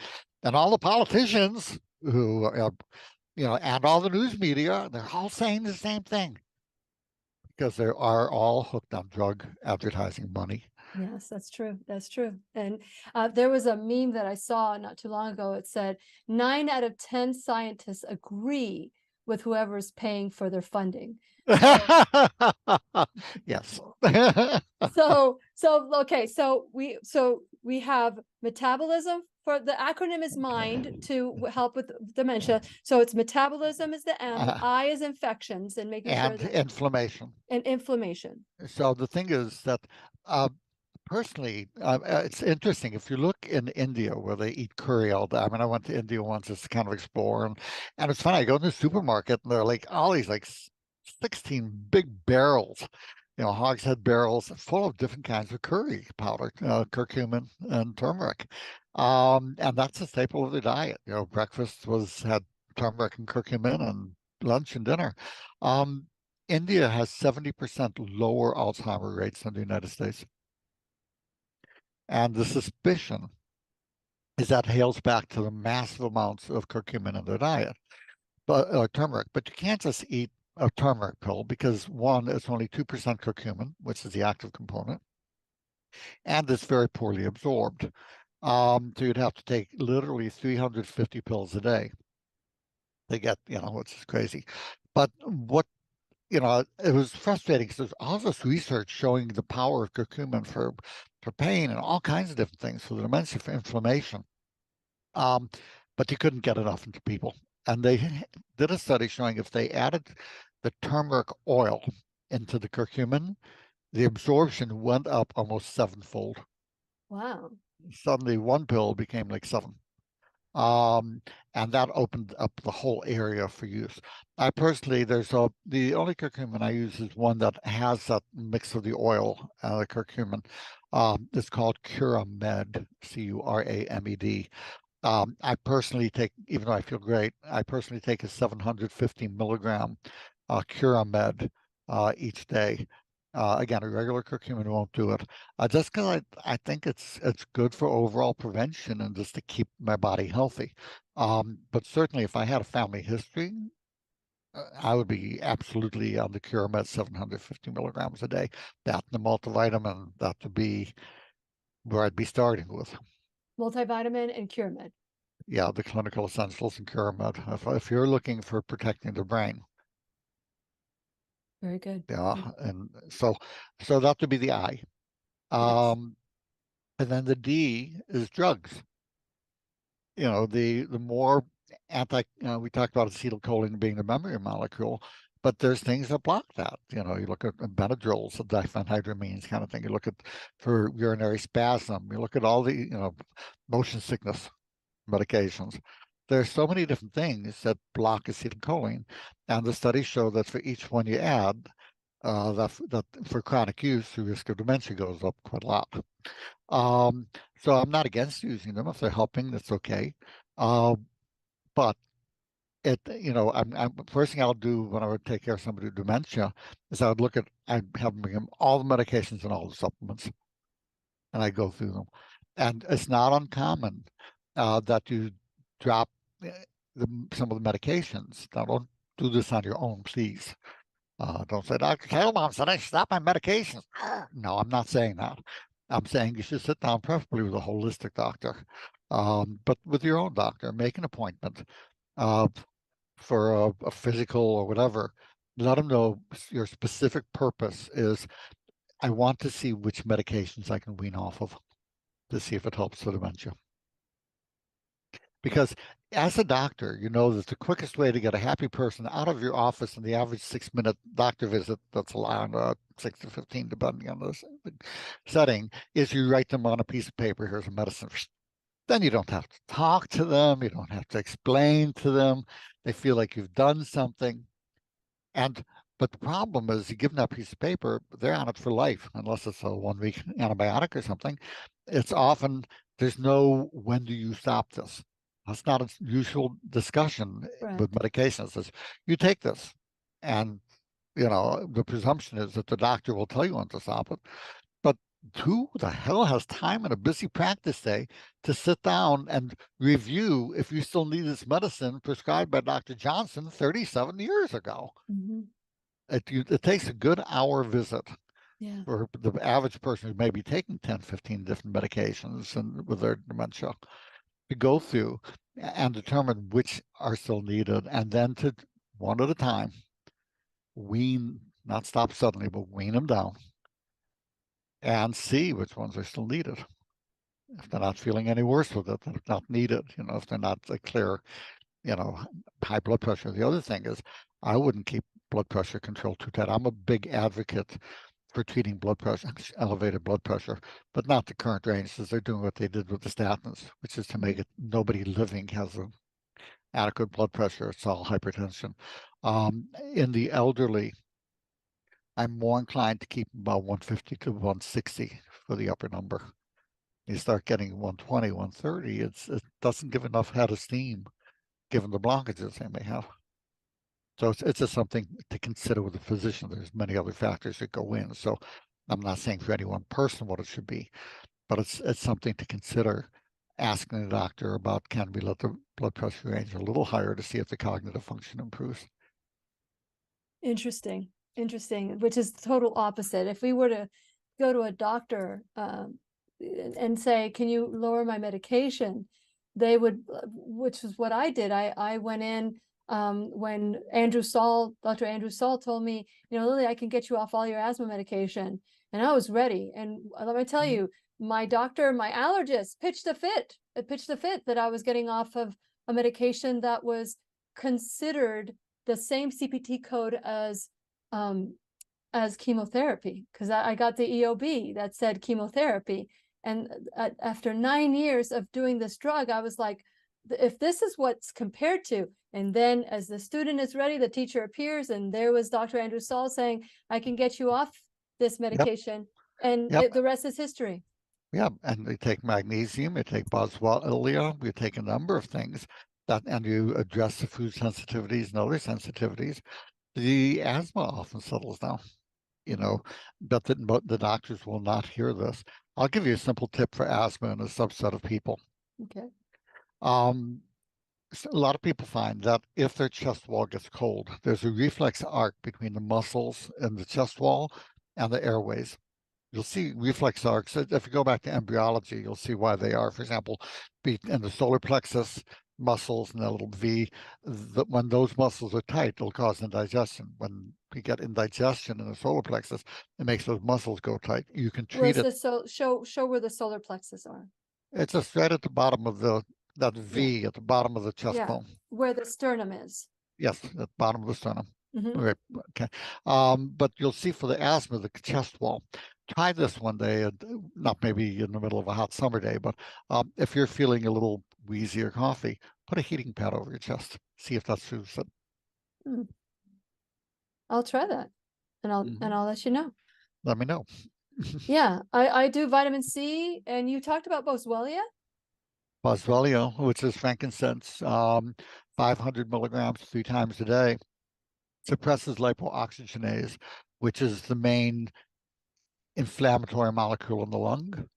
Speaker 4: and all the politicians who and all the news media, they're all saying the same thing because they are all hooked on drug advertising money.
Speaker 3: Yes, that's true. That's true. And there was a meme that I saw not too long ago. It said 9 out of 10 scientists agree with whoever's paying for their funding.
Speaker 4: Yes.
Speaker 3: Okay, so we have metabolism. For the acronym is MIND to help with dementia. So it's metabolism is the M, I is infections and making sure that
Speaker 4: inflammation.
Speaker 3: And inflammation.
Speaker 4: So the thing is that personally, it's interesting. If you look in India where they eat curry all day. I mean, I went to India once just to kind of explore, and it's funny. I go in the supermarket and they're like all these like 16 big barrels, hogshead barrels full of different kinds of curry powder, curcumin and turmeric. And that's a staple of their diet. Breakfast had turmeric and curcumin, and lunch and dinner. India has 70% lower Alzheimer rates than the United States. And the suspicion is that hails back to the massive amounts of curcumin in their diet, but turmeric. But you can't just eat a turmeric pill because one, it's only 2% curcumin, which is the active component, and it's very poorly absorbed. So you'd have to take literally 350 pills a day to get, which is crazy. But it was frustrating because there's all this research showing the power of curcumin for pain and all kinds of different things, for the dementia, for inflammation. But you couldn't get enough into people. And they did a study showing if they added the turmeric oil into the curcumin, the absorption went up almost 7-fold.
Speaker 3: Wow.
Speaker 4: Suddenly one pill became like 7. And that opened up the whole area for use. I personally, the only curcumin I use is one that has that mix of the oil and the curcumin. It's called Curamed, Curamed. I personally take, even though I feel great, I personally take a 750 milligram Curamed each day. Again, a regular curcumin won't do it. Just because I think it's good for overall prevention and just to keep my body healthy. But certainly, if I had a family history, I would be absolutely on the Curamed 750 milligrams a day. That and the multivitamin, that would be where I'd be starting with.
Speaker 3: Multivitamin and Curamed.
Speaker 4: Yeah, the clinical essentials and Curamed. If you're looking for protecting the brain.
Speaker 3: Very good.
Speaker 4: Yeah, and so that would be the I.
Speaker 3: Yes.
Speaker 4: And then the D is drugs. The more we talked about acetylcholine being the memory molecule, but there's things that block that. You look at Benadryls, diphenhydramines kind of thing. You look at for urinary spasm. You look at all the, motion sickness medications. There's so many different things that block acetylcholine, and the studies show that for each one you add, that for chronic use, the risk of dementia goes up quite a lot. So I'm not against using them. If they're helping, that's okay. But I'm first thing I'll do when I would take care of somebody with dementia is I'd have them bring them all the medications and all the supplements, and I go through them. And it's not uncommon that you drop some of the medications. Now, don't do this on your own, please. Don't say, Dr. Teitelbaum said I should stop my medications. No, I'm not saying that. I'm saying you should sit down, preferably with a holistic doctor, but with your own doctor, make an appointment uh, for a physical or whatever. Let them know your specific purpose is I want to see which medications I can wean off of to see if it helps the dementia. Because as a doctor, you know that the quickest way to get a happy person out of your office in the average 6-minute doctor visit that's allowed 6 to 15, depending on the setting, is you write them on a piece of paper, here's a medicine. Then you don't have to talk to them. You don't have to explain to them. They feel like you've done something. But the problem is you give them that piece of paper, they're on it for life, unless it's a 1-week antibiotic or something. It's often, there's no, when do you stop this? That's not a usual discussion with medications. It's, you take this, and the presumption is that the doctor will tell you when to stop it. But who the hell has time in a busy practice day to sit down and review if you still need this medicine prescribed by Dr. Johnson 37 years ago?
Speaker 3: Mm-hmm.
Speaker 4: It takes a good hour visit
Speaker 3: Yeah.
Speaker 4: for the average person who may be taking 10, 15 different medications and with their dementia to go through and determine which are still needed, and then to, one at a time, wean, not stop suddenly, but wean them down and see which ones are still needed. If they're not feeling any worse with it, they're not needed, if they're not a clear, high blood pressure. The other thing is I wouldn't keep blood pressure control too tight. I'm a big advocate for treating blood pressure, elevated blood pressure, but not the current range, because they're doing what they did with the statins, which is to make it nobody living has an adequate blood pressure. It's all hypertension. In the elderly, I'm more inclined to keep about 150 to 160 for the upper number. You start getting 120, 130, it doesn't give enough head of steam, given the blockages they may have. So it's just something to consider with the physician. There's many other factors that go in. So I'm not saying for any one person what it should be, but it's something to consider asking the doctor about, can we let the blood pressure range a little higher to see if the cognitive function improves?
Speaker 3: Interesting. Which is the total opposite. If we were to go to a doctor and say, can you lower my medication? They would, which is what I did. I went in when Dr. Andrew Saul told me, Lily, I can get you off all your asthma medication. And I was ready. And let me tell you, my doctor, my allergist pitched a fit that I was getting off of a medication that was considered the same CPT code as chemotherapy, because I got the EOB that said chemotherapy. And after 9 years of doing this drug, I was like, if this is what's compared to, and then as the student is ready, the teacher appears, and there was Dr. Andrew Saul saying, I can get you off this medication. And the rest is history.
Speaker 4: Yeah, and they take magnesium, you take boswellia, you take a number of things and you address the food sensitivities and other sensitivities. The asthma often settles down, but the doctors will not hear this. I'll give you a simple tip for asthma in a subset of people.
Speaker 3: Okay.
Speaker 4: So a lot of people find that if their chest wall gets cold, there's a reflex arc between the muscles in the chest wall and the airways. You'll see reflex arcs. If you go back to embryology, you'll see why they are. For example, in the solar plexus muscles and the little V, when those muscles are tight, it'll cause indigestion. When we get indigestion in the solar plexus, it makes those muscles go tight. You can treat it.
Speaker 3: Show where the solar plexus are.
Speaker 4: It's just right at the bottom of that V at the bottom of the chest bone.
Speaker 3: Where the sternum is.
Speaker 4: Yes, at the bottom of the sternum.
Speaker 3: Mm-hmm.
Speaker 4: Right. Okay. But you'll see for the asthma, the chest wall. Try this one day, not maybe in the middle of a hot summer day, but if you're feeling a little wheezy or coughy, put a heating pad over your chest. See if that soothes it.
Speaker 3: I'll try that. and I'll let you know.
Speaker 4: Let me know.
Speaker 3: Yeah, I do vitamin C, and you talked about Boswellia.
Speaker 4: Boswellia, which is frankincense, 500 milligrams 3 times a day, suppresses lipoxygenase, which is the main inflammatory molecule in the lung.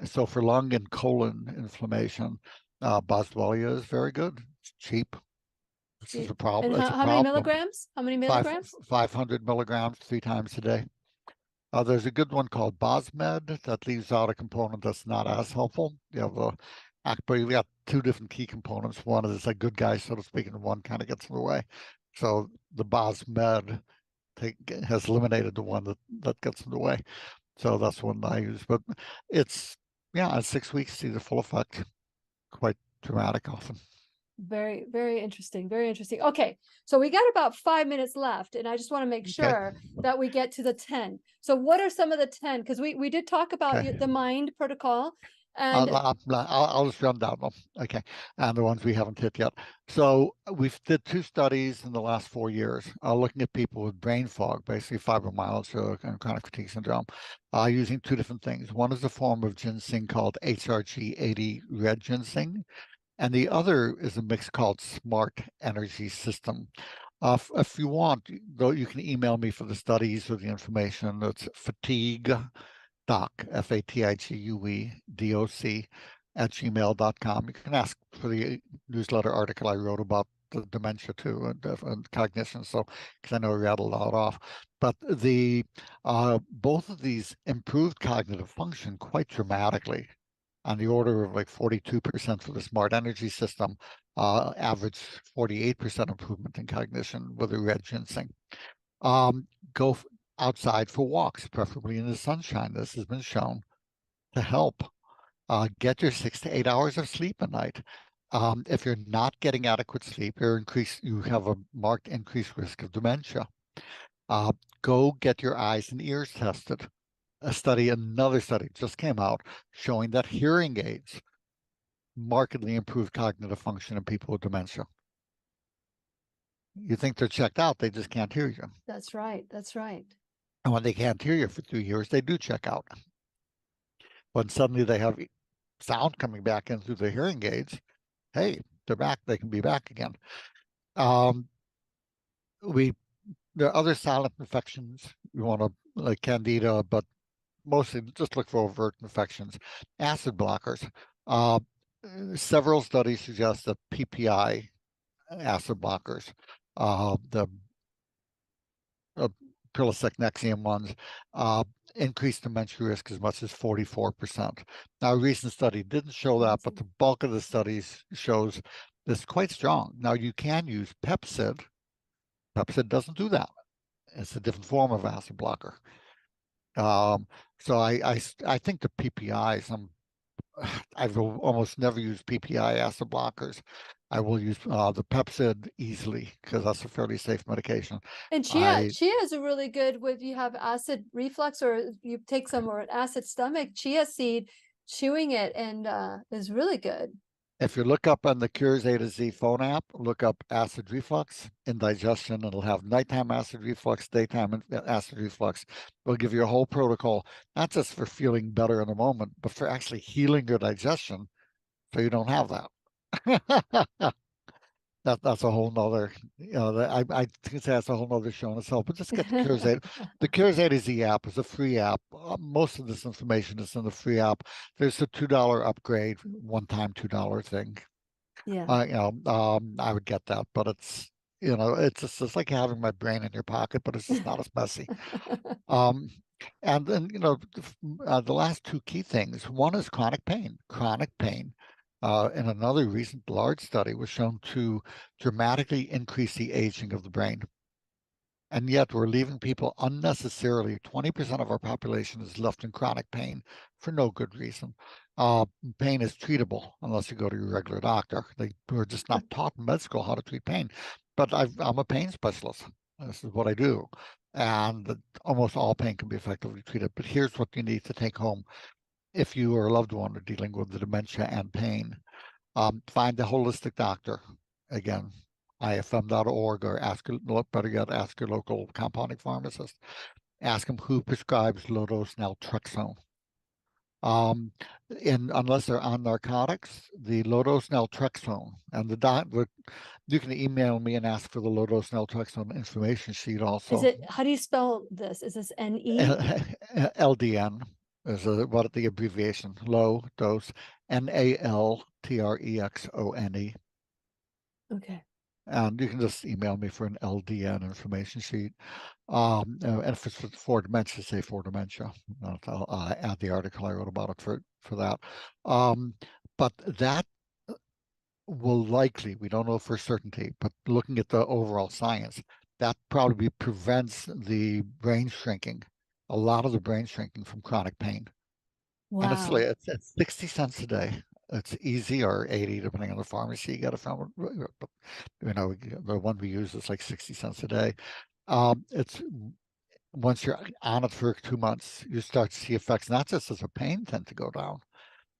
Speaker 4: So for lung and colon inflammation, Boswellia is very good. It's cheap. This is a problem.
Speaker 3: And
Speaker 4: It's a
Speaker 3: how many
Speaker 4: problem.
Speaker 3: milligrams? How many milligrams?
Speaker 4: 500 milligrams 3 times a day. There's a good one called Bosmed that leaves out a component that's not as helpful. You have but we got 2 different key components. One is a good guy, so to speak, and one kind of gets in the way. So the Bosmed has eliminated the one that gets in the way. So that's one that I use. But it's, in 6 weeks, see the full effect. Quite dramatic often.
Speaker 3: Very, very interesting. Very interesting. Okay, so we got about 5 minutes left, and I just want to make sure that we get to the 10. So what are some of the 10? Because we did talk about the mind protocol, and
Speaker 4: I'll just run down them. Okay, and the ones we haven't hit yet. So we've did 2 studies in the last 4 years, looking at people with brain fog, basically fibromyalgia and chronic fatigue syndrome, using 2 different things. One is a form of ginseng called HRG80 red ginseng, and the other is a mix called Smart Energy System. If you want, though, you can email me for the studies or the information. It's fatigue doc, FATIGUE DOC @gmail.com. You can ask for the newsletter article I wrote about the dementia too and cognition. So, because I know we rattled a lot off, but both of these improved cognitive function quite dramatically, on the order of like 42% for the Smart Energy System, average 48% improvement in cognition with the red ginseng. Go outside for walks, preferably in the sunshine. This has been shown to help. Get your 6 to 8 hours of sleep a night. If you're not getting adequate sleep, you have a marked increased risk of dementia. Go get your eyes and ears tested. Another study just came out showing that hearing aids markedly improve cognitive function in people with dementia. You think they're checked out, they just can't hear you.
Speaker 3: That's right. That's right.
Speaker 4: And when they can't hear you for 2 years, they do check out. When suddenly they have sound coming back in through the hearing aids, hey, they're back. They can be back again. There are other silent infections. You want to, like candida, but mostly just look for overt infections. Acid blockers. Several studies suggest that PPI acid blockers, the Prilosec Nexium ones, increase dementia risk as much as 44%. Now, a recent study didn't show that, but the bulk of the studies shows this quite strong. Now, you can use Pepcid. Pepcid doesn't do that. It's a different form of acid blocker. So I think the PPIs, I've almost never used PPI acid blockers. I will use the Pepcid easily because that's a fairly safe medication.
Speaker 3: And chia is a really good, if you have acid reflux or you take some or an acid stomach, chia seed, chewing it and is really good.
Speaker 4: If you look up on the Cures A to Z phone app, look up acid reflux, indigestion, it'll have nighttime acid reflux, daytime acid reflux. It'll give you a whole protocol, not just for feeling better in the moment, but for actually healing your digestion so you don't have that. That's a whole nother, I think that's a whole nother show in itself, but just get the Cures A. The Cures A to Z app is a free app. Most of this information is in the free app. There's a $2 upgrade, one-time $2 thing.
Speaker 3: Yeah.
Speaker 4: I would get that, but it's it's like having my brain in your pocket, but it's just not as messy. And then, the last 2 key things, one is chronic pain. Chronic pain, in another recent large study, was shown to dramatically increase the aging of the brain. And yet we're leaving people unnecessarily. 20% of our population is left in chronic pain for no good reason. Pain is treatable unless you go to your regular doctor. We're just not taught in med school how to treat pain. But I'm a pain specialist. This is what I do. And almost all pain can be effectively treated. But here's what you need to take home if you or a loved one are dealing with the dementia and pain. Find a holistic doctor. Again, ifm.org, or better yet, ask your local compounding pharmacist. Ask them who prescribes low-dose naltrexone. Unless they're on narcotics, the low-dose naltrexone, and you can email me and ask for the low-dose naltrexone information sheet also.
Speaker 3: How do you spell this? Is this N-E?
Speaker 4: LDN is what the abbreviation, low dose, NALTREXONE.
Speaker 3: Okay.
Speaker 4: And you can just email me for an LDN information sheet. And if it's for dementia, say for dementia. I'll add the article I wrote about it for that. But that will likely, we don't know for certainty, but looking at the overall science, that probably prevents the brain shrinking, a lot of the brain shrinking from chronic pain.
Speaker 3: Wow.
Speaker 4: And it's 60 cents a day. It's easy, or 80, depending on the pharmacy you get it from. The one we use is like 60 cents a day. It's once you're on it for 2 months, you start to see effects, not just as the pain tend to go down,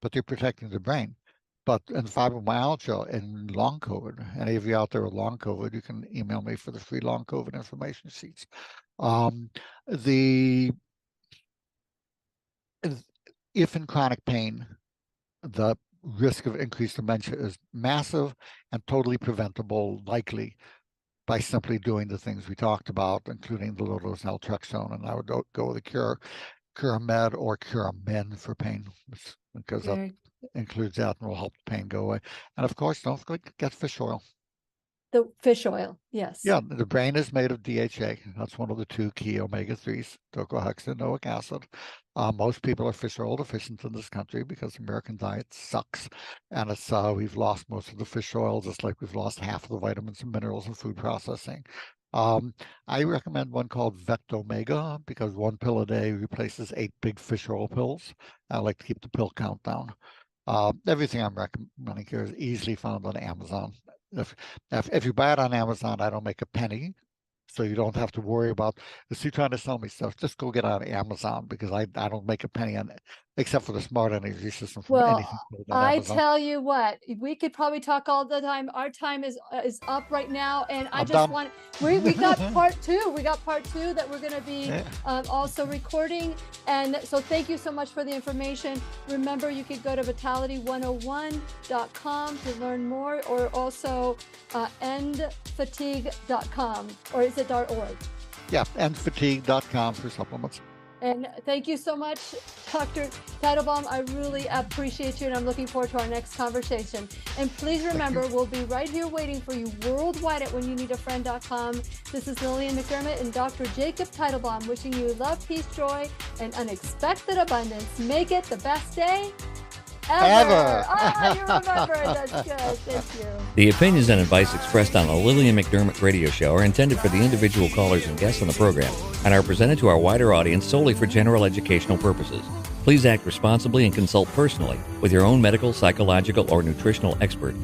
Speaker 4: but you're protecting the brain. But in fibromyalgia and long COVID, any of you out there with long COVID, you can email me for the free long COVID information sheets. If in chronic pain, the risk of increased dementia is massive and totally preventable, likely by simply doing the things we talked about, including the low-dose naltrexone. And I would go with a Curamed or Curamin for pain, because that includes that and will help the pain go away. And of course, don't forget, get fish oil.
Speaker 3: The fish oil, yes.
Speaker 4: Yeah, the brain is made of DHA. That's one of the 2 key omega-3s, docosahexaenoic acid. Most people are fish oil deficient in this country because the American diet sucks. And we've lost most of the fish oil, just like we've lost half of the vitamins and minerals in food processing. I recommend one called Vectomega, because 1 pill a day replaces 8 big fish oil pills. I like to keep the pill count down. Everything I'm recommending here is easily found on Amazon. If you buy it on Amazon, I don't make a penny, so you don't have to worry about, if you're trying to sell me stuff, just go get it on Amazon, because I don't make a penny on it, except for the smart energy system from anything.
Speaker 3: I tell you what, we could probably talk all the time. Our time is up right now, and I just want, we got part 2. We got part 2 that we're going to be also recording. And so thank you so much for the information. Remember, you could go to vitality101.com to learn more, or also endfatigue.com, or is it .org?
Speaker 4: Yeah, endfatigue.com for supplements.
Speaker 3: And thank you so much, Dr. Teitelbaum. I really appreciate you, and I'm looking forward to our next conversation. And please remember, we'll be right here waiting for you worldwide at whenyounneedafriend.com. This is Lillian McDermott and Dr. Jacob Teitelbaum wishing you love, peace, joy, and unexpected abundance. Make it the best day ever. You remember it. That's good. Thank you.
Speaker 2: The opinions and advice expressed on the Lillian McDermott radio show are intended for the individual callers and guests on the program and are presented to our wider audience solely for general educational purposes. Please act responsibly and consult personally with your own medical, psychological, or nutritional expert